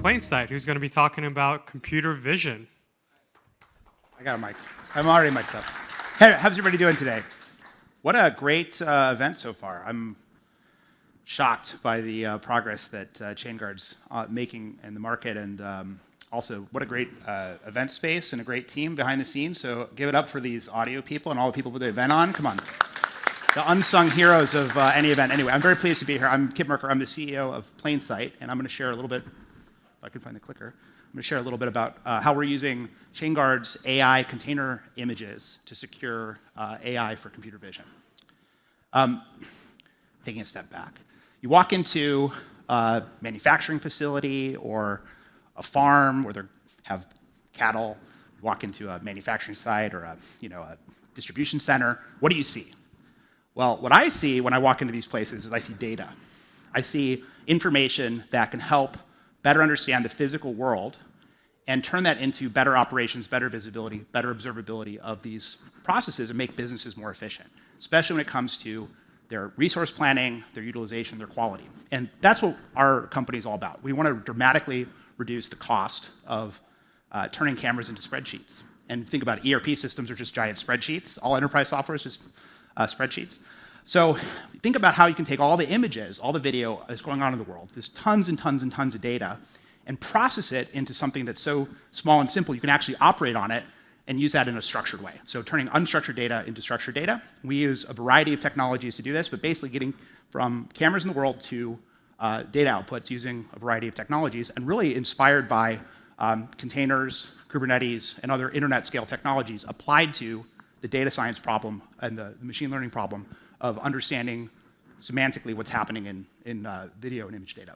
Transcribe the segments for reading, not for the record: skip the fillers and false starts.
Plainsight, who's going to be talking about computer vision. I got a mic. I'm already mic'd up. Hey, how's everybody doing today? What a great event so far. I'm shocked by the progress that Chainguard's making in the market, and also what a great event space and a great team behind the scenes. So give it up for these audio people and all the people with the event on. Come on. The unsung heroes of any event. Anyway, I'm very pleased to be here. I'm Merker. I'm the CEO of Plainsight, and I'm going to share a little bit, if I can find the clicker, I'm going to share a little bit about how we're using Chainguard's AI container images to secure AI for computer vision. Taking a step back. You walk into a manufacturing facility or a farm where they have cattle. You walk into a manufacturing site or a distribution center. What do you see? Well, what I see when I walk into these places is I see data. I see information that can help better understand the physical world and turn that into better operations, better visibility, better observability of these processes and make businesses more efficient, especially when it comes to their resource planning, their utilization, their quality. And that's what our company is all about. We want to dramatically reduce the cost of turning cameras into spreadsheets. And think about it, ERP systems are just giant spreadsheets. All enterprise software is just spreadsheets. So think about how you can take all the images, all the video that's going on in the world, there's tons and tons and tons of data, and process it into something that's so small and simple you can actually operate on it and use that in a structured way. So turning unstructured data into structured data. We use a variety of technologies to do this, but basically getting from cameras in the world to data outputs using a variety of technologies, and really inspired by containers, Kubernetes, and other internet scale technologies applied to the data science problem and the machine learning problem of understanding semantically what's happening in video and image data.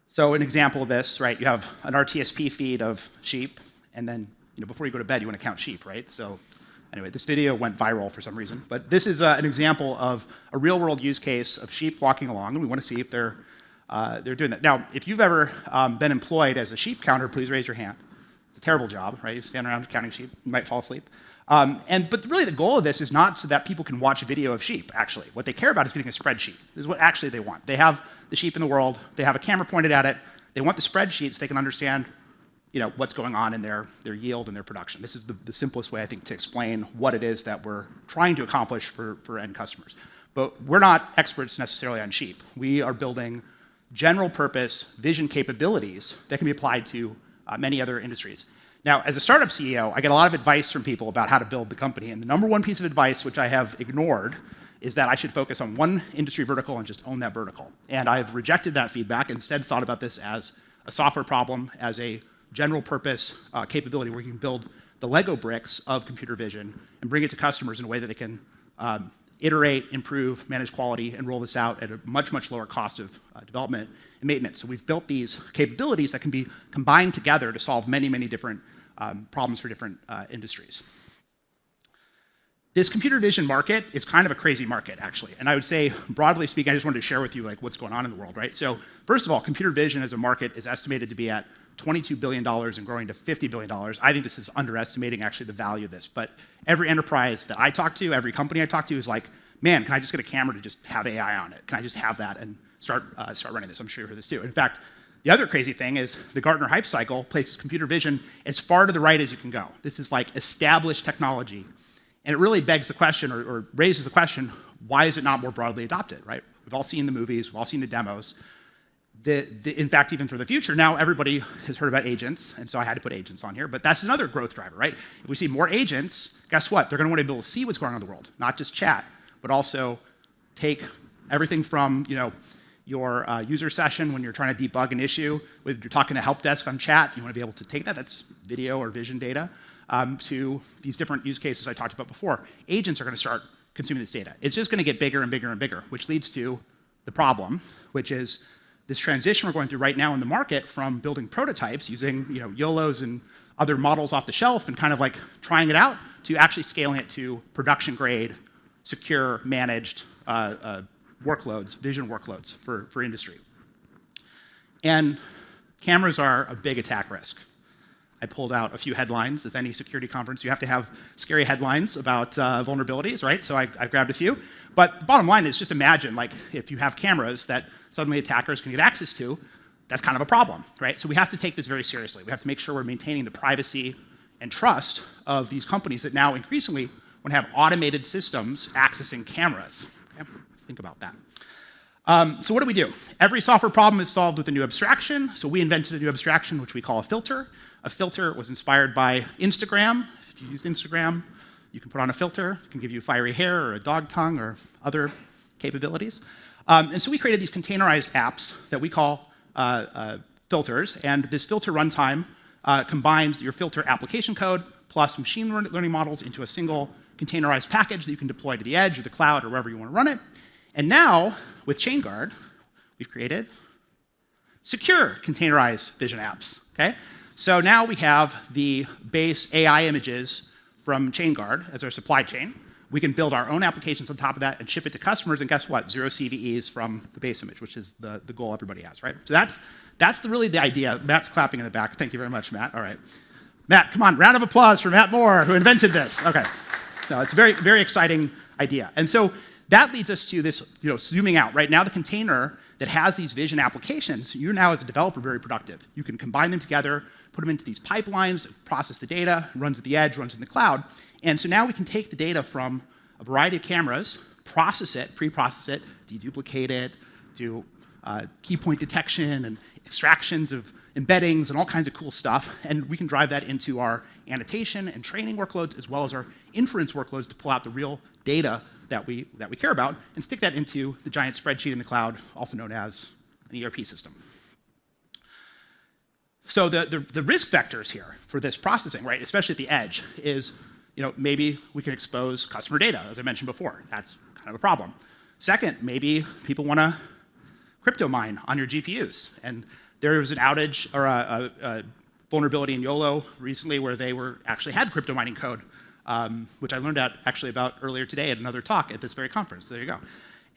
So an example of this, right? You have an RTSP feed of sheep, and then before you go to bed, you want to count sheep, right? So anyway, this video went viral for some reason, but this is an example of a real-world use case of sheep walking along, and we want to see if they're doing that. Now, if you've ever been employed as a sheep counter, please raise your hand. It's a terrible job, right? You stand around counting sheep, you might fall asleep. But really the goal of this is not so that people can watch a video of sheep, actually. What they care about is getting a spreadsheet. This is what actually they want. They have the sheep in the world, they have a camera pointed at it, they want the spreadsheet so they can understand what's going on in their yield and their production. This is the simplest way, I think, to explain what it is that we're trying to accomplish for end customers. But we're not experts necessarily on sheep. We are building general purpose vision capabilities that can be applied to many other industries. Now, as a startup CEO, I get a lot of advice from people about how to build the company, and the number one piece of advice, which I have ignored, is that I should focus on one industry vertical and just own that vertical. And I've rejected that feedback, and instead thought about this as a software problem, as a general purpose capability where you can build the Lego bricks of computer vision and bring it to customers in a way that they can iterate, improve, manage quality, and roll this out at a much, much lower cost of development and maintenance. So we've built these capabilities that can be combined together to solve many, many different problems for different industries. This computer vision market is kind of a crazy market, actually. And I would say, broadly speaking, I just wanted to share with you what's going on in the world, right? So first of all, computer vision as a market is estimated to be at $22 billion and growing to $50 billion. I think this is underestimating actually the value of this. But every enterprise that I talk to, every company I talk to is like, man, can I just get a camera to just have AI on it? Can I just have that and start running this? I'm sure you heard this too. In fact, the other crazy thing is the Gartner hype cycle places computer vision as far to the right as you can go. This is like established technology. And it really begs the question, or raises the question, why is it not more broadly adopted, right? We've all seen the movies, we've all seen the demos. In fact, even for the future, now everybody has heard about agents, and so I had to put agents on here, but that's another growth driver, right? If we see more agents, guess what? They're going to want to be able to see what's going on in the world, not just chat, but also take everything from your user session when you're trying to debug an issue, whether you're talking to help desk on chat, you want to be able to take that, that's video or vision data, to these different use cases I talked about before. Agents are going to start consuming this data. It's just going to get bigger and bigger and bigger, which leads to the problem, which is this transition we're going through right now in the market from building prototypes using YOLOs and other models off the shelf and kind of like trying it out to actually scaling it to production grade, secure, managed workloads, vision workloads for industry. And cameras are a big attack risk. I pulled out a few headlines. As any security conference, you have to have scary headlines about vulnerabilities, right? So I grabbed a few. But the bottom line is just imagine, like, if you have cameras that suddenly attackers can get access to, that's kind of a problem, right? So we have to take this very seriously. We have to make sure we're maintaining the privacy and trust of these companies that now increasingly want to have automated systems accessing cameras. Okay? Let's think about that. So what do? Every software problem is solved with a new abstraction. So we invented a new abstraction, which we call a filter. A filter was inspired by Instagram. If you used Instagram, you can put on a filter. It can give you fiery hair or a dog tongue or other capabilities. And so we created these containerized apps that we call filters. And this filter runtime combines your filter application code plus machine learning models into a single containerized package that you can deploy to the edge or the cloud or wherever you want to run it. And now, with Chainguard, we've created secure containerized vision apps. Okay? So now we have the base AI images from Chainguard as our supply chain. We can build our own applications on top of that and ship it to customers, and guess what? 0 CVEs from the base image, which is the goal everybody has, right? So that's really the idea. Matt's clapping in the back. Thank you very much, Matt. All right. Matt, come on, round of applause for Matt Moore, who invented this. Okay. No, it's a very, very exciting idea. And so that leads us to this, zooming out. Right now, the container that has these vision applications, you're now, as a developer, very productive. You can combine them together, put them into these pipelines, process the data, runs at the edge, runs in the cloud. And so now we can take the data from a variety of cameras, process it, pre-process it, deduplicate it, do key point detection and extractions of embeddings and all kinds of cool stuff. And we can drive that into our annotation and training workloads, as well as our inference workloads to pull out the real data that we care about and stick that into the giant spreadsheet in the cloud, also known as an ERP system. So the risk vectors here for this processing, right, especially at the edge, is maybe we can expose customer data, as I mentioned before. That's kind of a problem. Second, maybe people want to crypto mine on your GPUs. And there was an outage or a vulnerability in YOLO recently where they actually had crypto mining code, which I learned actually about earlier today at another talk at this very conference. There you go.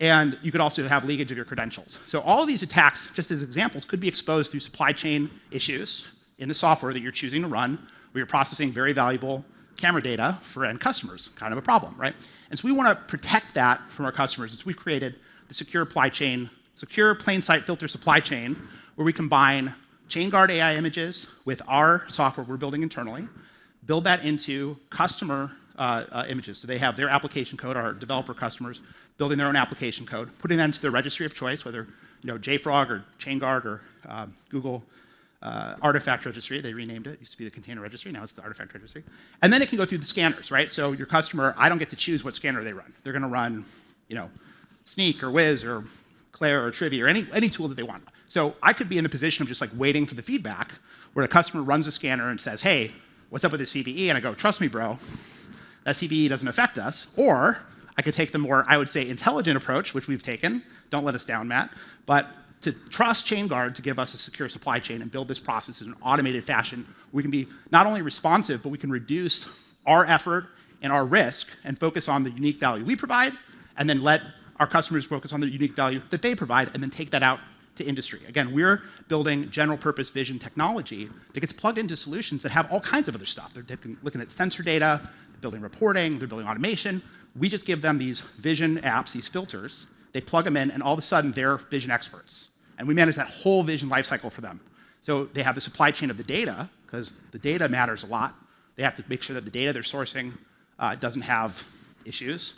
And you could also have leakage of your credentials. So all of these attacks, just as examples, could be exposed through supply chain issues in the software that you're choosing to run, where you're processing very valuable camera data for end customers. Kind of a problem, right? And so we want to protect that from our customers. And so we've created the secure Plainsight filter supply chain, where we combine Chainguard AI images with our software we're building internally, build that into customer images. So they have their application code, our developer customers, building their own application code, putting that into their registry of choice, whether JFrog or Chainguard or Google Artifact Registry. They renamed it. It used to be the Container Registry. Now it's the Artifact Registry. And then it can go through the scanners, right? So your customer, I don't get to choose what scanner they run. They're going to run, Sneak or Wiz or Claire or Trivia or any tool that they want. So I could be in the position of just waiting for the feedback, where the customer runs a scanner and says, "Hey, what's up with this CVE?" And I go, "Trust me, bro, that CVE doesn't affect us." Or I could take the more, I would say, intelligent approach, which we've taken. Don't let us down, Matt. But to trust Chainguard to give us a secure supply chain and build this process in an automated fashion, we can be not only responsive, but we can reduce our effort and our risk and focus on the unique value we provide, and then let our customers focus on the unique value that they provide, and then take that out to industry. Again, we're building general purpose vision technology that gets plugged into solutions that have all kinds of other stuff. They're looking at sensor data, they're building reporting, they're building automation. We just give them these vision apps, these filters, they plug them in, and all of a sudden they're vision experts. And we manage that whole vision lifecycle for them. So they have the supply chain of the data, because the data matters a lot. They have to make sure that the data they're sourcing doesn't have issues,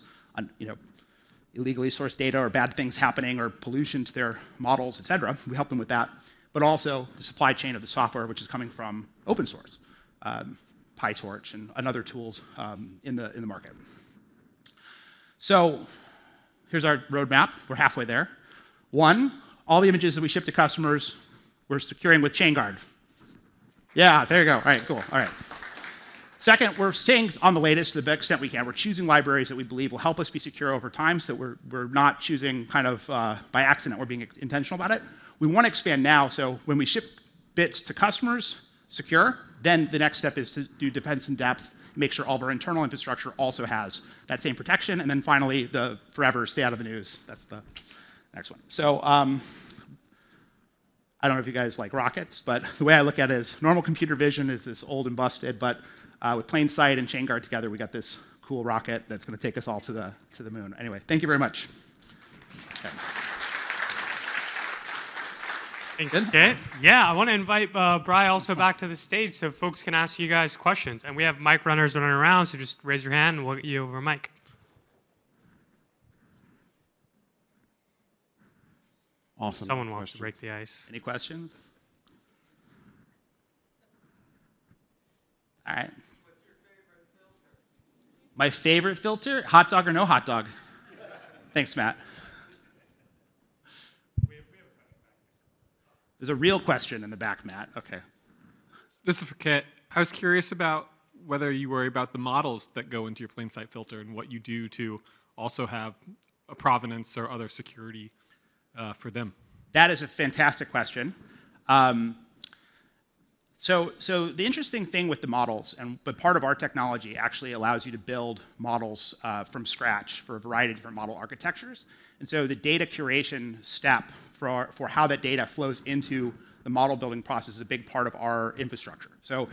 illegally sourced data or bad things happening or pollution to their models, et cetera. We help them with that. But also the supply chain of the software, which is coming from open source, PyTorch and other tools in the market. So here's our roadmap. We're halfway there. One, all the images that we ship to customers, we're securing with Chainguard. Yeah, there you go. All right, cool. All right. Second, we're staying on the latest to the extent we can. We're choosing libraries that we believe will help us be secure over time, so we're not choosing kind of by accident. We're being intentional about it. We want to expand now, so when we ship bits to customers, secure, then the next step is to do defense in depth, make sure all of our internal infrastructure also has that same protection, and then finally, the forever stay out of the news. That's the next one. So I don't know if you guys like rockets, but the way I look at it is normal computer vision is this old and busted, but with Plainsight and Chainguard together, we got this cool rocket that's going to take us all to the moon. Anyway, thank you very much. Okay. Thanks, Kit. Yeah, I want to invite Bri also back to the stage so folks can ask you guys questions. And we have mic runners running around, so just raise your hand and we'll get you over a mic. Awesome. Someone wants to break the ice. Any questions? All right. What's your favorite filter? My favorite filter? Hot dog or no hot dog? Thanks, Matt. There's a real question in the back, Matt. Okay. This is for Kit. I was curious about whether you worry about the models that go into your Plainsight filter and what you do to also have a provenance or other security for them. That is a fantastic question. So the interesting thing with the models, but part of our technology actually allows you to build models from scratch for a variety of different model architectures. And so the data curation step for how that data flows into the model building process is a big part of our infrastructure. So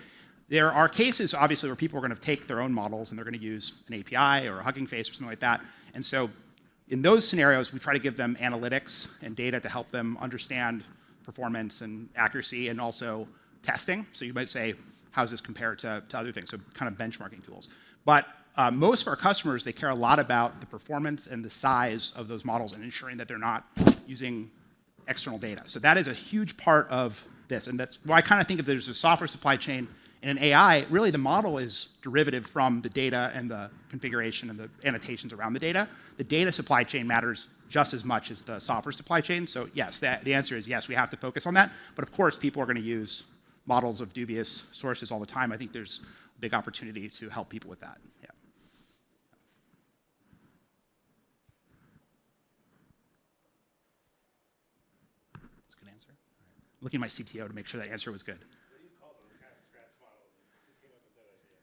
there are cases, obviously, where people are going to take their own models and they're going to use an API or a Hugging Face or something like that. And so in those scenarios, we try to give them analytics and data to help them understand performance and accuracy and also testing. So you might say, how does this compare to other things? So kind of benchmarking tools. But most of our customers, they care a lot about the performance and the size of those models and ensuring that they're not using external data. So that is a huge part of this. And that's why I kind of think of there's a software supply chain and an AI. Really, the model is derivative from the data and the configuration and the annotations around the data. The data supply chain matters just as much as the software supply chain. So yes, the answer is yes, we have to focus on that. But of course, people are going to use models of dubious sources all the time. I think there's a big opportunity to help people with that. Yeah. That's a good answer. I'm looking at my CTO to make sure that answer was good. What do you call those kind of scratch models? Who came up with that idea?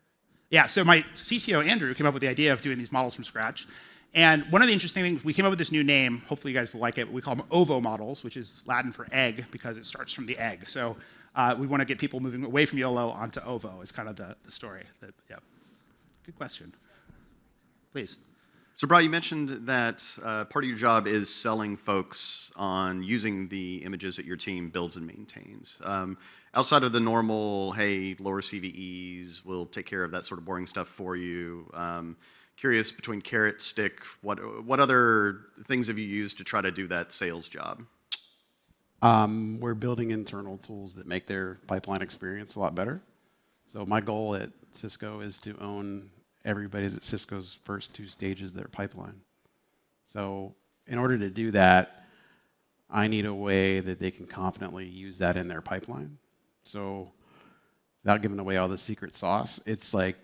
Yeah, so my CTO, Andrew, came up with the idea of doing these models from scratch. And one of the interesting things, we came up with this new name, hopefully you guys will like it, we call them OVO models, which is Latin for egg, because it starts from the egg. So we want to get people moving away from YOLO onto OVO is kind of the story. Yeah. Good question. Please. So, Bri, you mentioned that part of your job is selling folks on using the images that your team builds and maintains. Outside of the normal, hey, lower CVEs, we'll take care of that sort of boring stuff for you. Curious, between carrot, stick, what other things have you used to try to do that sales job? We're building internal tools that make their pipeline experience a lot better. So my goal at Cisco is to own everybody's at Cisco's first two stages of their pipeline. So in order to do that, I need a way that they can confidently use that in their pipeline. So without giving away all the secret sauce, it's like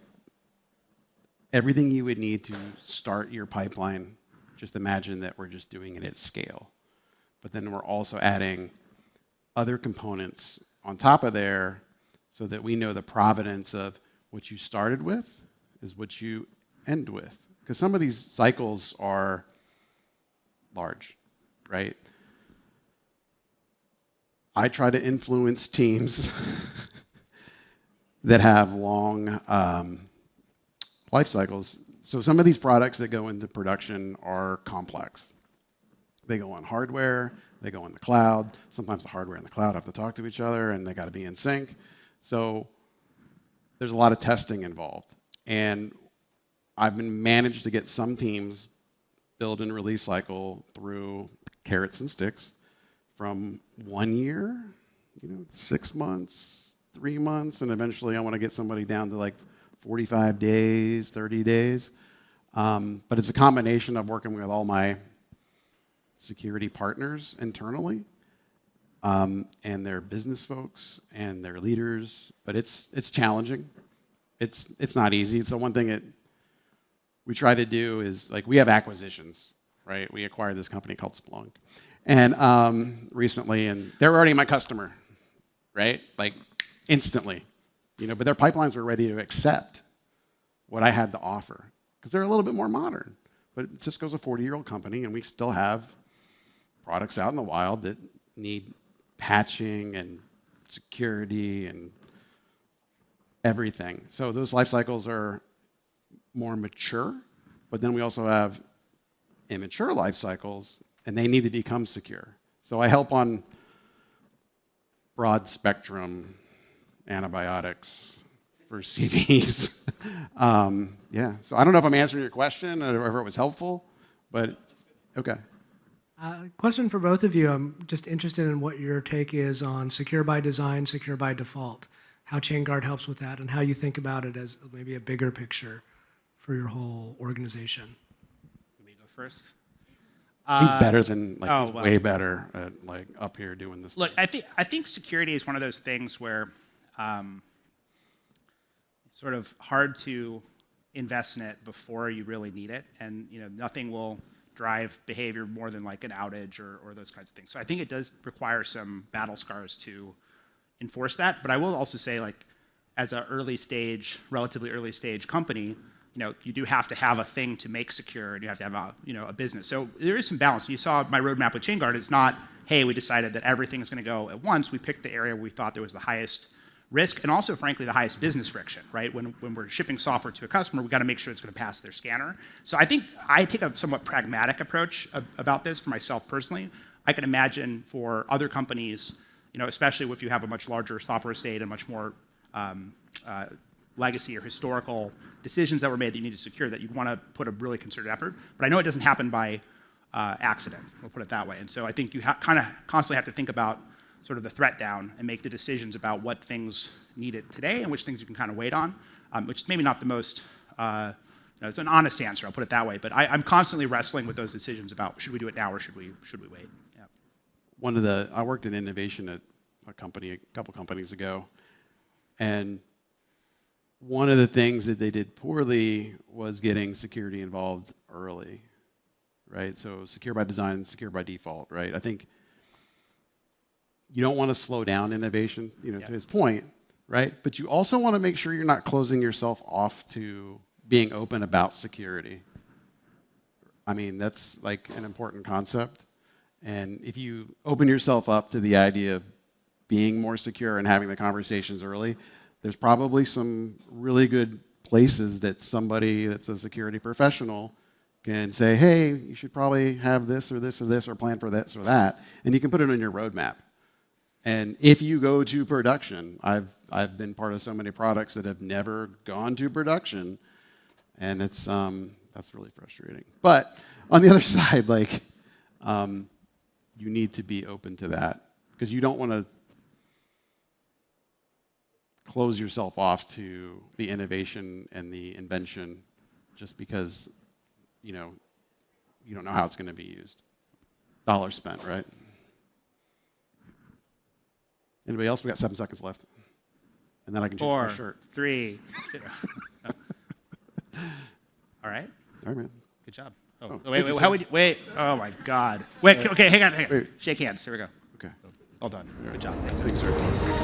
everything you would need to start your pipeline, just imagine that we're just doing it at scale. But then we're also adding other components on top of there so that we know the provenance of what you started with is what you end with. Because some of these cycles are large, right? I try to influence teams that have long life cycles. So some of these products that go into production are complex. They go on hardware, they go in the cloud. Sometimes the hardware and the cloud have to talk to each other, and they got to be in sync. So there's a lot of testing involved. And I've been managed to get some teams build and release cycle through carrots and sticks from 1 year, 6 months, 3 months, and eventually I want to get somebody down to like 45 days, 30 days. But it's a combination of working with all my security partners internally, and their business folks and their leaders. But it's challenging. It's not easy. So one thing that we try to do is, like, we have acquisitions, right? We acquired this company called Splunk, and recently, and they're already my customer, right? Like instantly, But their pipelines were ready to accept what I had to offer because they're a little bit more modern. But Cisco's a 40-year-old company, and we still have products out in the wild that need patching and security and everything. So those life cycles are more mature, but then we also have immature life cycles, and they need to become secure. So I help on broad spectrum antibiotics for CVs. Yeah, so I don't know if I'm answering your question or if it was helpful, but okay. Question for both of you. I'm just interested in what your take is on secure by design, secure by default, how Chainguard helps with that, and how you think about it as maybe a bigger picture for your whole organization. Let me go first. He's better than, like, oh, he's well. way better at, like, up here doing this. Look, I think security is one of those things where it's sort of hard to invest in it before you really need it, and nothing will drive behavior more than like an outage or those kinds of things. So I think it does require some battle scars to enforce that. But I will also say, like, as a relatively early stage company, you do have to have a thing to make secure, and you have to have a business. So there is some balance. You saw my roadmap with Chainguard. It's not, hey, we decided that everything is going to go at once. We picked the area where we thought there was the highest risk and also, frankly, the highest business friction, right? When we're shipping software to a customer, we've got to make sure it's going to pass their scanner. So I think I take a somewhat pragmatic approach about this for myself personally. I can imagine for other companies, especially if you have a much larger software estate and much more legacy or historical decisions that were made that you need to secure, that you'd want to put a really concerted effort. But I know it doesn't happen by accident, we'll put it that way. And so I think you kind of constantly have to think about sort of the threat down and make the decisions about what things need it today and which things you can kind of wait on, which is maybe not the most, it's an honest answer, I'll put it that way. But I'm constantly wrestling with those decisions about should we do it now or should we wait? Yeah. I worked in innovation at a couple companies ago, and one of the things that they did poorly was getting security involved early, right? So secure by design, secure by default, right? I think you don't want to slow down innovation, to his point, right? But you also want to make sure you're not closing yourself off to being open about security. I mean, that's like an important concept. And if you open yourself up to the idea of being more secure and having the conversations early, there's probably some really good places that somebody that's a security professional can say, hey, you should probably have this or this or this or plan for this or that, and you can put it on your roadmap. And if you go to production, I've been part of so many products that have never gone to production, and it's that's really frustrating. But on the other side, like, you need to be open to that because you don't want to close yourself off to the innovation and the invention just because you don't know how it's going to be used. Dollar spent, right? Anybody else? We got 7 seconds left. And then I can change my 4, shirt. 3, 2. All right. All right, man. Good job. Oh, Wait. How would you, wait? Oh my God. Wait. Okay. Hang on. Wait. Shake hands. Here we go. Okay. All done. Good job. Thanks. Thanks, sir.